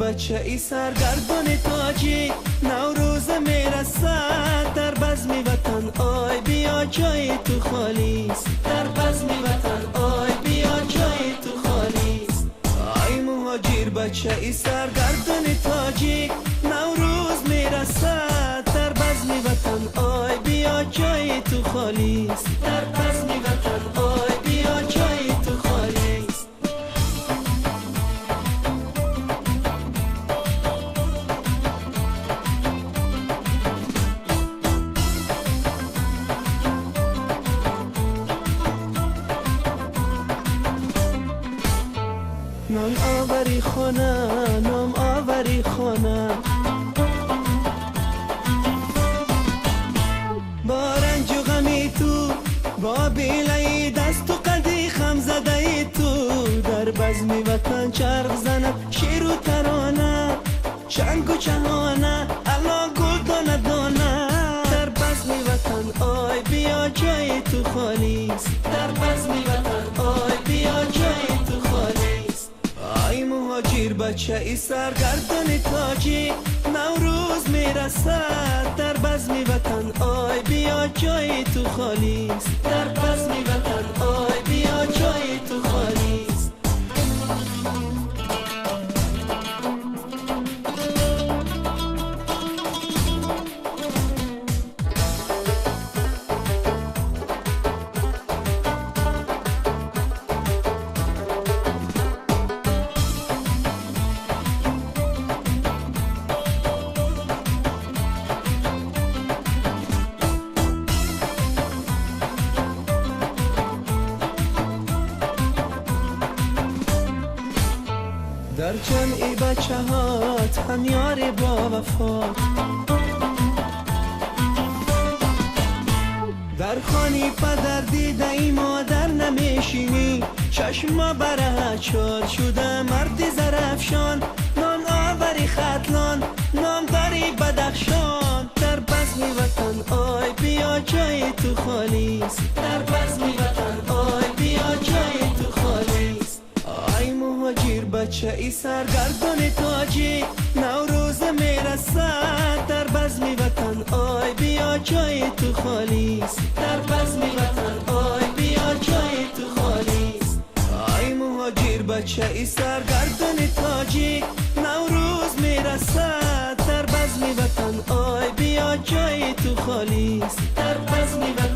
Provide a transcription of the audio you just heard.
بچه ای سرگردان تاجیک، نوروز میرسد در بزم وطن، آی بیا جای تو خالیست، در بزم وطن آی بیا جای تو خالیست. آی مهاجر بچه ای سرگردان تاجیک، نوروز میرسد در بزم وطن، آی بیا جای تو خالیست، در بزم وطن آی بیا جای تو خالیست. نام آوری خونه، نام آوری خونه، با رنج و غمی تو، با بیلای دست و قدی خم زده ای تو، در بزم وطن چرخ زند شیر و ترانه، چنگ و چهانه الا گل دانه دانه، در بزم وطن آی بیا جای تو خالیست، در بزم وطن آی بیا جای تو خالیست. آی مهاجر بچه ای سرگردان تاجیک، نوروز میرسد در بزم وطن، آی بیا جای تو خالیست، در بزم وطن آی بیا جای تو خالیست. در جمعی بچه هات هم یار با وفات، در خانی پدر دیده ای مادر نمیشینی، چشما بره چار شده مردی زرفشان، نام آوری خطلان نام داری بدخشان، در بزم وطن آی بیا جای تو خالیست، در بزم وطن آی بیا جای تو خالیست. آی مهاجر بچه ای سرگردان تاجیک، نوروز میرسد در بزم وطن، آی بیا جای تو خالیست، در بزم وطن آی بیا جای تو خالیست. آی مهاجر بچه ای سرگردان تاجیک، نوروز میرسد در بزم وطن، آی بیا جای تو خالیست، در بزم وطن